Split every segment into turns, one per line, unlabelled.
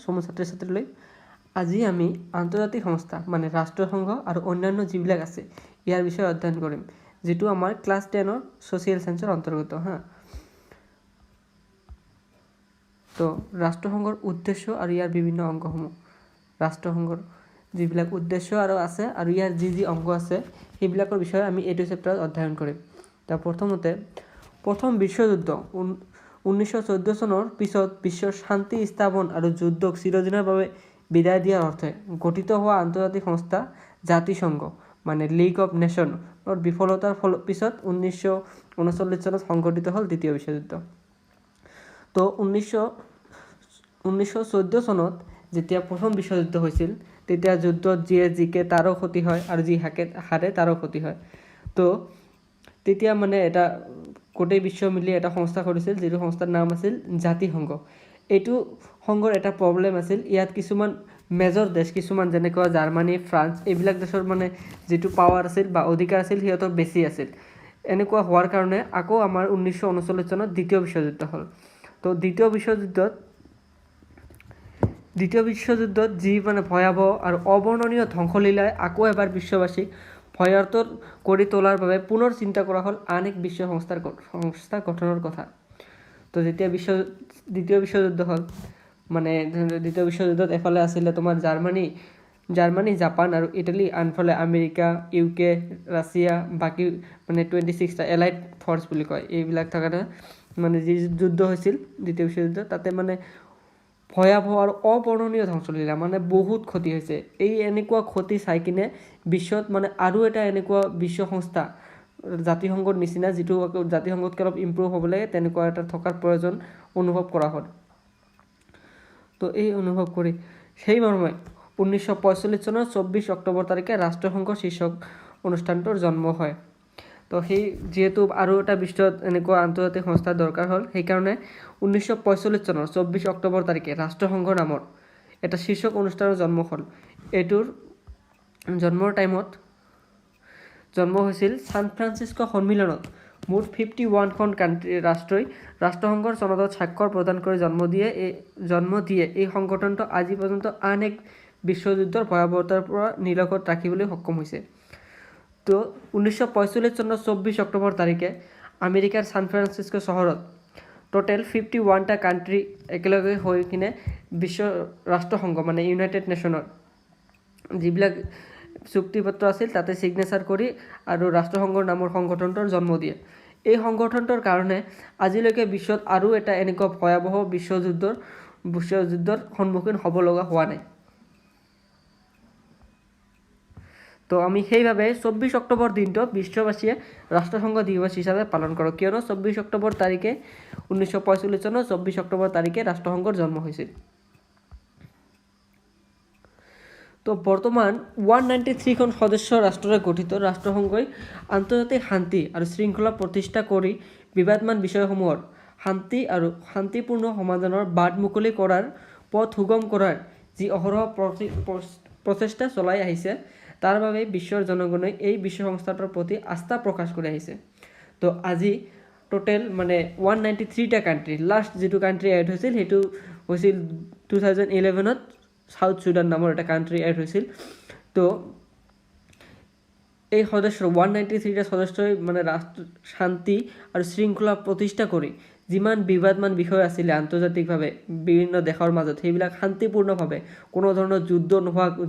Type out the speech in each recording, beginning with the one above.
সমস্ত ছাত্ৰ ছাত্ৰীলৈ আজি আমি আন্তৰ্জাতিক সংস্থা মানে ৰাষ্ট্ৰসংঘ আৰু অন্যান্য যিবিলাক আছে ইয়াৰ বিষয়ে অধ্যয়ন কৰিম, যেটো আমাৰ ক্লাছ 10 সোশ্যাল সায়েন্সৰ অন্তৰ্গত। তো ৰাষ্ট্ৰসংঘৰ উদ্দেশ্য আৰু ইয়াৰ বিভিন্ন অংগসমূহ, ৰাষ্ট্ৰসংঘৰ যিবিলাক উদ্দেশ্য আৰু আছে আৰু ইয়াৰ যি অংগ আছে সেইবিলাকৰ বিষয়ে আমি এইটো চেপ্টাৰত অধ্যয়ন কৰিম। তাৰ প্ৰথমতে প্ৰথম বিশ্বযুদ্ধ 1914 চনৰ পিছত বিশ্বৰ শান্তি স্থাপন আৰু যুদ্ধক চিৰদিনৰ বাবে বিদায় দিয়াৰ অৰ্থে গঠিত হোৱা আন্তৰ্জাতিক সংস্থা জাতিসংঘ মানে লীগ অফ নেশ্যনৰ বিফলতাৰ পিছত 1939 চনত সংঘটিত হ'ল দ্বিতীয় বিশ্বযুদ্ধ। তো 1914 চনত যেতিয়া প্ৰথম বিশ্বযুদ্ধ হৈছিল তেতিয়া যুদ্ধত যিয়ে জিকে তাৰো ক্ষতি হয় আৰু যি হাৰে তাৰো ক্ষতি হয়। তো তেতিয়া মানে এটা গোটেই বিশ্ব মিলি এটা সংস্থা কৰিছিল, যিটো সংস্থাৰ নাম আছিল জাতিসংঘ। এইটো সংঘৰ এটা প্ৰব্লেম আছিল, ইয়াত কিছুমান মেজৰ দেশ কিছুমান যেনেকুৱা জাৰ্মানী, ফ্ৰান্স এইবিলাক দেশৰ মানে যিটো পাৱাৰ আছিল বা অধিকাৰ আছিল সিহঁতৰ বেছি আছিল। এনেকুৱা হোৱাৰ কাৰণে আকৌ আমাৰ 1939 চনত দ্বিতীয় বিশ্বযুদ্ধ হ'ল। তো দ্বিতীয় বিশ্বযুদ্ধত যি মানে ভয়াৱহ আৰু অবৰ্ণনীয় ধ্বংসলীলাই আকৌ এবাৰ বিশ্ববাসীক ভয়াতুৰ কৰি তোলাৰ বাবে পুনৰ চিন্তা কৰা হ'ল আন এক বিশ্ব সংস্থা গঠনৰ কথা। তো যেতিয়া দ্বিতীয় বিশ্বযুদ্ধ হ'ল, মানে দ্বিতীয় বিশ্বযুদ্ধত এফালে আছিলে তোমাৰ জাৰ্মানী, জাপান আৰু ইটালী, আনফালে আমেৰিকা, UK, ৰাছিয়া, বাকী মানে 26টা এলাইড ফ'ৰ্চ বুলি কয় এইবিলাক থকাতে মানে যি যুদ্ধ হৈছিল দ্বিতীয় বিশ্বযুদ্ধ, তাতে মানে ভয়াৱহ আৰু অবৰ্ণনীয় ধ্বংসলীলা মানে বহুত ক্ষতি হৈছে। এই এনেকুৱা ক্ষতি চাই কিনে বিশ্বত মানে আৰু এটা এনেকুৱা বিশ্ব সংস্থা জাতিসংঘৰ নিচিনা, যিটো জাতিসংঘতকৈ অলপ ইম্প্ৰুভ হ'ব লাগে, তেনেকুৱা এটা থকাৰ প্ৰয়োজন অনুভৱ কৰা হ'ল। তো এই অনুভৱ কৰি সেই মৰ্মে 1945 চনৰ 24 অক্টোবৰ তাৰিখে ৰাষ্ট্ৰসংঘৰ শীৰ্ষক অনুষ্ঠানটোৰ জন্ম হয়। তো সেই যিহেতু আৰু এটা বিশ্বত এনেকুৱা আন্তৰ্জাতিক সংস্থা দৰকাৰ হ'ল, সেইকাৰণে 1945 চনৰ 24 অক্টোবৰ তাৰিখে ৰাষ্ট্ৰসংঘ নামৰ এটা শীৰ্ষক অনুষ্ঠানৰ জন্ম হ'ল। এইটোৰ জন্মৰ টাইমত জন্ম হৈছিল ছান ফ্ৰান্সিস্কো সন্মিলনত মুঠ 51খন ৰাষ্ট্ৰই ৰাষ্ট্ৰসংঘৰ চনদত স্বাক্ষৰ প্ৰদান কৰি জন্ম দিয়ে এই সংগঠনটো আজি পৰ্যন্ত আন এক বিশ্বযুদ্ধৰ ভয়াৱহতাৰ পৰা নিলগত ৰাখিবলৈ সক্ষম হৈছে। তো 1945 চনৰ 24 অক্টোবৰ তাৰিখে আমেৰিকাৰ ছান ফ্ৰান্সিস্কো চহৰত টোটেল 51টা কাণ্ট্ৰি একেলগে হৈ কিনে বিশ্ব ৰাষ্ট্ৰসংঘ মানে ইউনাইটেড নেশ্যনৰ যিবিলাক চুক্তিপত্ৰ আছিল তাতে ছিগনেচাৰ কৰি আৰু ৰাষ্ট্ৰসংঘৰ নামৰ সংগঠনটোৰ জন্ম দিয়ে। এই সংগঠনটোৰ কাৰণে আজিলৈকে বিশ্বত আৰু এটা এনেকুৱা ভয়াৱহ বিশ্বযুদ্ধৰ সন্মুখীন হ'ব লগা হোৱা নাই। তো আমি সেইভাৱে 24 অক্টোবৰ দিনটো বিশ্ববাসীয়ে ৰাষ্ট্ৰসংঘ দিৱস হিচাপে পালন কৰোঁ, কিয়নো 24 অক্টোবৰ তাৰিখে 1945 চনৰ 24 অক্টোবৰ তাৰিখে ৰাষ্ট্ৰসংঘৰ জন্ম হৈছিল। তো বৰ্তমান 193খন সদস্য ৰাষ্ট্ৰৰে গঠিত ৰাষ্ট্ৰসংঘই আন্তৰ্জাতিক শান্তি আৰু শৃংখলা প্ৰতিষ্ঠা কৰি বিবাদমান বিষয়সমূহৰ শান্তি আৰু শান্তিপূৰ্ণ সমাধানৰ বাট মুকলি কৰাৰ পথ সুগম কৰাৰ যি অহৰহ প্ৰচেষ্টা চলাই আহিছে, তাৰ বাবে বিশ্বৰ জনগণে এই বিশ্ব সংস্থাটোৰ প্ৰতি আস্থা প্ৰকাশ কৰি আহিছে। তো আজি টোটেল মানে 193টা কাণ্ট্ৰি, লাষ্ট যিটো কাণ্ট্ৰি এড হৈছিল সেইটো হৈছিল 2011ত সাউথ চুডান নামৰ এটা কাণ্ট্ৰি এড হৈছিল। তো এই 193টা সদস্যই মানে শান্তি আৰু শৃংখলা প্ৰতিষ্ঠা কৰি যিমান বিবাদমান বিষয় আছিলে আন্তৰ্জাতিকভাৱে বিভিন্ন দেশৰ মাজত সেইবিলাক শান্তিপূৰ্ণভাৱে কোনো ধৰণৰ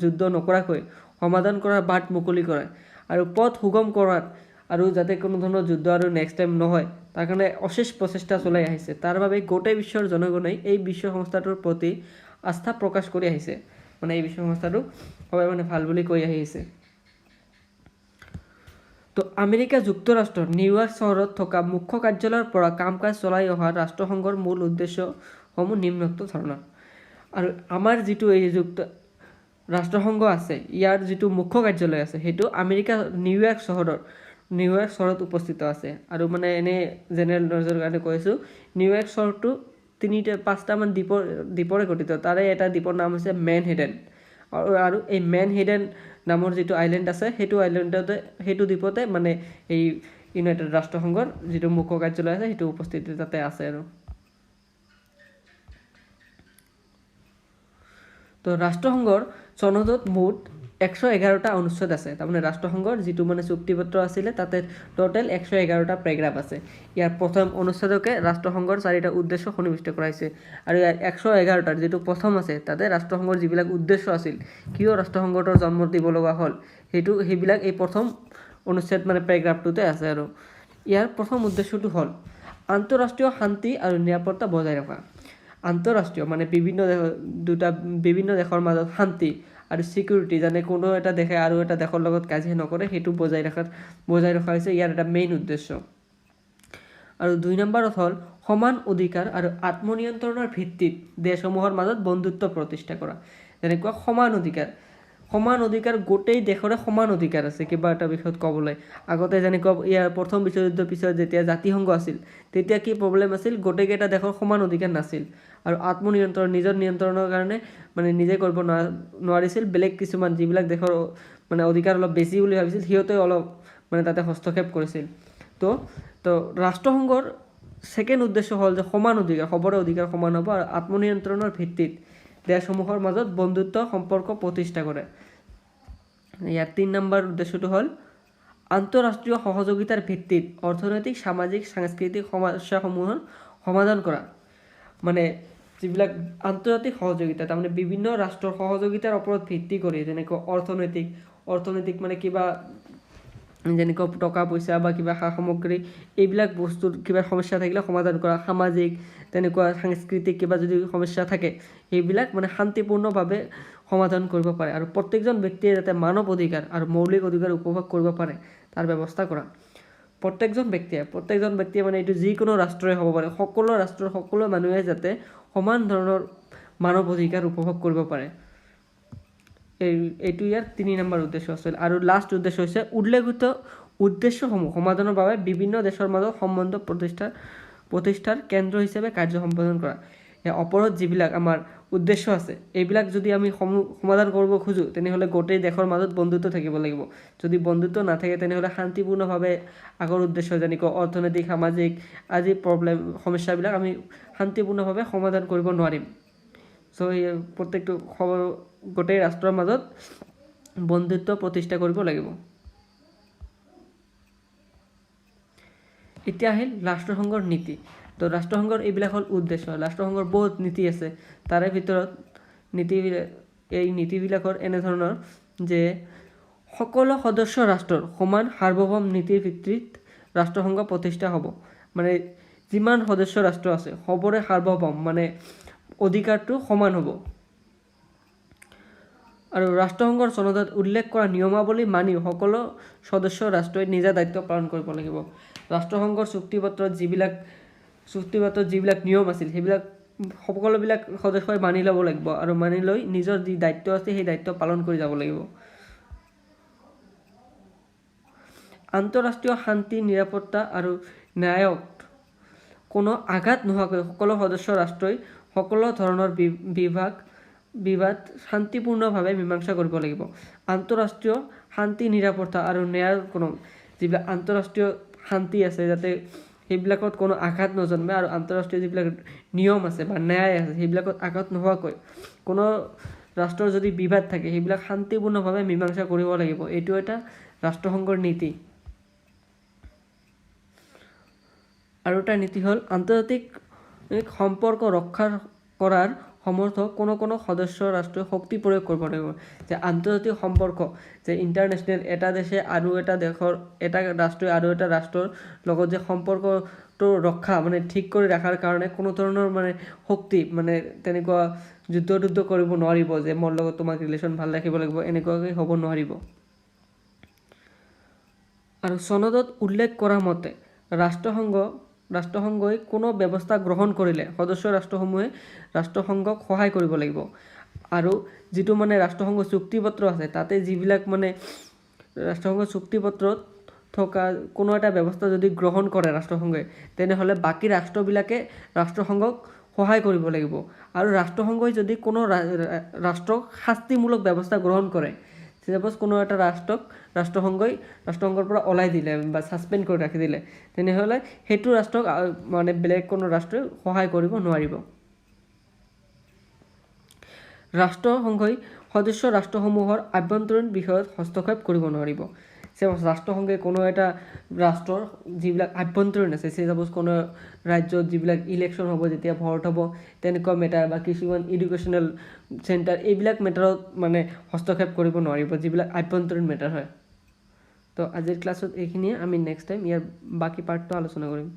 যুদ্ধ নকৰাকৈ সমাধান কৰাৰ বাট মুকলি কৰে আৰু পথ সুগম কৰাত আৰু যাতে কোনো ধৰণৰ যুদ্ধ আৰু নেক্সট টাইম নহয় তাৰ কাৰণে অশেষ প্ৰচেষ্টা চলাই আহিছে। তাৰ বাবে গোটেই বিশ্বৰ জনগণে এই বিশ্ব সংস্থাটোৰ প্ৰতি আস্থা প্ৰকাশ কৰি আহিছে, মানে এই বিশ্ব সংস্থাটো সবাই মানে ভাল বুলি কৈ আহিছে। তো আমেৰিকা যুক্তৰাষ্ট্ৰৰ নিউয়ৰ্ক চহৰত থকা মুখ্য কাৰ্যালয়ৰ পৰা কাম কাজ চলাই অহা ৰাষ্ট্ৰসংঘৰ মূল উদ্দেশ্যসমূহ নিম্নোক্ত ধৰণৰ। আৰু আমাৰ যিটো এই ৰাষ্ট্ৰসংঘ আছে ইয়াৰ যিটো মুখ্য কাৰ্যালয় আছে সেইটো আমেৰিকা নিউয়ৰ্ক চহৰত উপস্থিত আছে। আৰু মানে এনেই জেনেৰেল নলেজৰ কাৰণে কৈ আছোঁ, নিউয়ৰ্ক চহৰটো 5টামান দ্বীপৰে গঠিত। তাৰে এটা দ্বীপৰ নাম হৈছে মেনহেডেন। আৰু এই মেনহেডেন নামৰ যিটো আইলেণ্ড আছে সেইটো দ্বীপতে মানে এই ইউনাইটেড ৰাষ্ট্ৰসংঘৰ যিটো মুখ্য কাৰ্যালয় আছে সেইটো উপস্থিতি তাতে আছে। আৰু তো ৰাষ্ট্ৰসংঘৰ চনদত মুঠ 111টা অনুচ্ছেদ আছে। তাৰমানে ৰাষ্ট্ৰসংঘৰ যিটো মানে চুক্তিপত্ৰ আছিলে তাতে টোটেল 111টা পেৰাগ্ৰাফ আছে। ইয়াৰ প্ৰথম অনুচ্ছেদকে ৰাষ্ট্ৰসংঘৰ 4টা উদ্দেশ্য সন্নিৱিষ্ট কৰা হৈছে। আৰু ইয়াৰ 111টাৰ যিটো প্ৰথম আছে তাতে ৰাষ্ট্ৰসংঘৰ যিবিলাক উদ্দেশ্য আছিল, কিয় ৰাষ্ট্ৰসংঘটোৰ জন্ম দিব লগা হ'ল, সেইবিলাক এই প্ৰথম অনুচ্ছেদ মানে পেৰাগ্ৰাফটোতে আছে। আৰু ইয়াৰ প্ৰথম উদ্দেশ্যটো হ'ল আন্তঃৰাষ্ট্ৰীয় শান্তি আৰু নিৰাপত্তা বজাই ৰখা। আন্তঃৰাষ্ট্ৰীয় মানে বিভিন্ন দেশৰ মাজত শান্তি আৰু ছিকিউৰিটি, যেনে কোনো এটা দেশে আৰু এটা দেশৰ লগত কাজিয়া নকৰে, সেইটো বজাই ৰখা হৈছে ইয়াৰ এটা মেইন উদ্দেশ্য। আৰু 2 নম্বৰত হ'ল সমান অধিকাৰ আৰু আত্মনিয়ন্ত্ৰণৰ ভিত্তিত দেশসমূহৰ মাজত বন্ধুত্ব প্ৰতিষ্ঠা কৰা। যেনেকুৱা সমান অধিকাৰ গোটেই দেশৰে সমান অধিকাৰ আছে কিবা এটা বিষয়ত ক'বলৈ। আগতে যেনেকুৱা ইয়াৰ প্ৰথম বিশ্বযুদ্ধৰ পিছত যেতিয়া জাতিসংঘ আছিল তেতিয়া কি প্ৰব্লেম আছিল, গোটেইকেইটা দেশৰ সমান অধিকাৰ নাছিল। আৰু নিজৰ নিয়ন্ত্ৰণৰ কাৰণে মানে নিজে কৰিব নোৱাৰিছিল। বেলেগ কিছুমান যিবিলাক দেশৰ মানে অধিকাৰ অলপ বেছি বুলি ভাবিছিল সিহঁতে অলপ মানে তাতে হস্তক্ষেপ কৰিছিল। তো ৰাষ্ট্ৰসংঘৰ ছেকেণ্ড উদ্দেশ্য হ'ল যে সবৰে অধিকাৰ সমান হ'ব আৰু আত্মনিয়ন্ত্ৰণৰ ভিত্তিত দেশসমূহৰ মাজত বন্ধুত্ব সম্পৰ্ক প্ৰতিষ্ঠা কৰে। ইয়াৰ 3 নম্বৰ উদ্দেশ্যটো হ'ল আন্তঃৰাষ্ট্ৰীয় সহযোগিতাৰ ভিত্তিত অৰ্থনৈতিক, সামাজিক, সাংস্কৃতিক সমস্যাসমূহৰ সমাধান কৰা। মানে যিবিলাক আন্তৰ্জাতিক সহযোগিতা, তাৰমানে বিভিন্ন ৰাষ্ট্ৰৰ সহযোগিতাৰ ওপৰত ভিত্তি কৰি, যেনেকৈ অৰ্থনৈতিক মানে কিবা যেনেকৈ টকা পইচা বা কিবা সা সামগ্ৰী এইবিলাক বস্তুৰ কিবা সমস্যা থাকিলে সমাধান কৰা। সামাজিক তেনেকুৱা সাংস্কৃতিক কিবা যদি সমস্যা থাকে সেইবিলাক মানে শান্তিপূৰ্ণভাৱে সমাধান কৰিব পাৰে। আৰু প্ৰত্যেকজন ব্যক্তিয়ে যাতে মানৱ অধিকাৰ আৰু মৌলিক অধিকাৰ উপভোগ কৰিব পাৰে তাৰ ব্যৱস্থা কৰা। প্ৰত্যেকজন ব্যক্তিয়ে মানে এইটো যিকোনো ৰাষ্ট্ৰই হ'ব পাৰে, সকলো ৰাষ্ট্ৰৰ সকলো মানুহে যাতে সমান ধৰণৰ মানৱ অধিকাৰ উপভোগ কৰিব পাৰে। এইটো ইয়াৰ 3 নম্বৰ উদ্দেশ্য আছিল। আৰু লাষ্ট উদ্দেশ্য হৈছে উল্লেখিত উদ্দেশ্যসমূহ সমাধানৰ বাবে বিভিন্ন দেশৰ মাজত সম্বন্ধ প্ৰতিষ্ঠাৰ কেন্দ্ৰ হিচাপে কাৰ্য সম্পাদন কৰা। ইয়াৰ ওপৰত যিবিলাক আমাৰ উদ্দেশ্য আছে এইবিলাক যদি আমি সমাধান কৰিব খোজোঁ তেনেহ'লে গোটেই দেশৰ মাজত বন্ধুত্ব থাকিব লাগিব। যদি বন্ধুত্ব নাথাকে তেনেহ'লে শান্তিপূৰ্ণভাৱে আগৰ উদ্দেশ্য যেনেকৈ অৰ্থনৈতিক, সামাজিক আদি সমস্যাবিলাক আমি শান্তিপূৰ্ণভাৱে সমাধান কৰিব নোৱাৰিম। চ' প্ৰত্যেকটো গোটেই ৰাষ্ট্ৰৰ মাজত বন্ধুত্ব প্ৰতিষ্ঠা কৰিব লাগিব। এতিয়া আহিল ৰাষ্ট্ৰসংঘৰ নীতি। তো ৰাষ্ট্ৰসংঘৰ এইবিলাক হ'ল উদ্দেশ্য। ৰাষ্ট্ৰসংঘৰ বহুত নীতি আছে, তাৰে ভিতৰত এই নীতিবিলাকৰ এনেধৰণৰ যে সকলো সদস্য ৰাষ্ট্ৰৰ সমান সাৰ্বভৌম নীতিৰ ভিত্তিত ৰাষ্ট্ৰসংঘ প্ৰতিষ্ঠা হ'ব। মানে যিমান সদস্য ৰাষ্ট্ৰ আছে সবৰে সাৰ্বভৌম মানে অধিকাৰটো সমান হ'ব। আৰু ৰাষ্ট্ৰসংঘৰ চনদত উল্লেখ কৰা নিয়মাৱলী মানি সকলো সদস্য ৰাষ্ট্ৰই নিজা দায়িত্ব পালন কৰিব লাগিব। ৰাষ্ট্ৰসংঘৰ চুক্তিপত্ৰত যিবিলাক নিয়ম আছিল সেইবিলাক সকলোবিলাক সদস্যই মানি ল'ব লাগিব আৰু মানি লৈ নিজৰ যি দায়িত্ব আছে সেই দায়িত্ব পালন কৰি যাব লাগিব। আন্তঃৰাষ্ট্ৰীয় শান্তি, নিৰাপত্তা আৰু ন্যায়ত কোনো আঘাত নোহোৱাকৈ সকলো সদস্য ৰাষ্ট্ৰই সকলো ধৰণৰ বিবাদ শান্তিপূৰ্ণভাৱে মীমাংসা কৰিব লাগিব। আন্তঃৰাষ্ট্ৰীয় শান্তি, নিৰাপত্তা আৰু ন্যায়ৰ কোনো যিবিলাক আন্তঃৰাষ্ট্ৰীয় শান্তি আছে যাতে সেইবিলাকত কোনো আঘাত নজন্মে আৰু আন্তঃৰাষ্ট্ৰীয় যিবিলাক নিয়ম আছে বা ন্যায় আছে সেইবিলাকত আঘাত নোহোৱাকৈ কোনো ৰাষ্ট্ৰৰ যদি বিবাদ থাকে সেইবিলাক শান্তিপূৰ্ণভাৱে মীমাংসা কৰিব লাগিব। এইটো এটা ৰাষ্ট্ৰসংঘৰ নীতি। আৰু এটা নীতি হ'ল আন্তৰ্জাতিক সম্পৰ্ক ৰক্ষা কৰাৰ সমৰ্থ কোনো সদস্য ৰাষ্ট্ৰই শক্তি প্ৰয়োগ কৰিব লাগিব। যে আন্তৰ্জাতিক সম্পৰ্ক যে ইণ্টাৰনেশ্যনেল এটা দেশে আৰু এটা ৰাষ্ট্ৰই আৰু এটা ৰাষ্ট্ৰৰ লগত যে সম্পৰ্কটো ৰক্ষা মানে ঠিক কৰি ৰখাৰ কাৰণে কোনো ধৰণৰ মানে শক্তি মানে তেনেকুৱা যুদ্ধ কৰিব নোৱাৰিব যে মোৰ লগত তোমাক ৰিলেশ্যন ভাল ৰাখিব লাগিব, এনেকুৱাকৈ হ'ব নোৱাৰিব। আৰু চনদত উল্লেখ কৰা মতে ৰাষ্ট্ৰসংঘই কোনো ব্যৱস্থা গ্ৰহণ কৰিলে সদস্য ৰাষ্ট্ৰসমূহে ৰাষ্ট্ৰসংঘক সহায় কৰিব লাগিব। আৰু যিটো মানে ৰাষ্ট্ৰসংঘ চুক্তিপত্ৰ আছে তাতে যিবিলাক মানে ৰাষ্ট্ৰসংঘ চুক্তিপত্ৰত থকা কোনো এটা ব্যৱস্থা যদি গ্ৰহণ কৰে ৰাষ্ট্ৰসংঘই তেনেহ'লে বাকী ৰাষ্ট্ৰবিলাকে ৰাষ্ট্ৰসংঘক সহায় কৰিব লাগিব। আৰু ৰাষ্ট্ৰসংঘই যদি কোনো ৰাষ্ট্ৰক শাস্তিমূলক ব্যৱস্থা গ্ৰহণ কৰে, চাপ'জ কোনো এটা ৰাষ্ট্ৰসংঘৰ পৰা ওলাই দিলে বা ছাছপেণ্ড কৰি ৰাখি দিলে তেনেহ'লে সেইটো ৰাষ্ট্ৰক মানে বেলেগ কোনো ৰাষ্ট্ৰই সহায় কৰিব নোৱাৰিব। ৰাষ্ট্ৰসংঘই সদস্য ৰাষ্ট্ৰসমূহৰ আভ্যন্তৰীণ বিষয়ত হস্তক্ষেপ কৰিব নোৱাৰিব। ৰাষ্ট্ৰসংঘে কোনো এটা ৰাষ্ট্ৰৰ যিবিলাক আভ্যন্তৰীণ আছে, চাপ'জ কোনো ৰাজ্যত যিবিলাক ইলেকশ্যন হ'ব, যেতিয়া ভোট হ'ব, তেনেকুৱা মেটাৰ বা কিছুমান এডুকেশ্যনেল চেণ্টাৰ, এইবিলাক মেটাৰত মানে হস্তক্ষেপ কৰিব নোৱাৰিব, যিবিলাক আভ্যন্তৰীণ মেটাৰ হয়। তো আজিৰ ক্লাছত এইখিনিয়ে, আমি নেক্সট টাইম ইয়াৰ বাকী পাৰ্টটো আলোচনা কৰিম।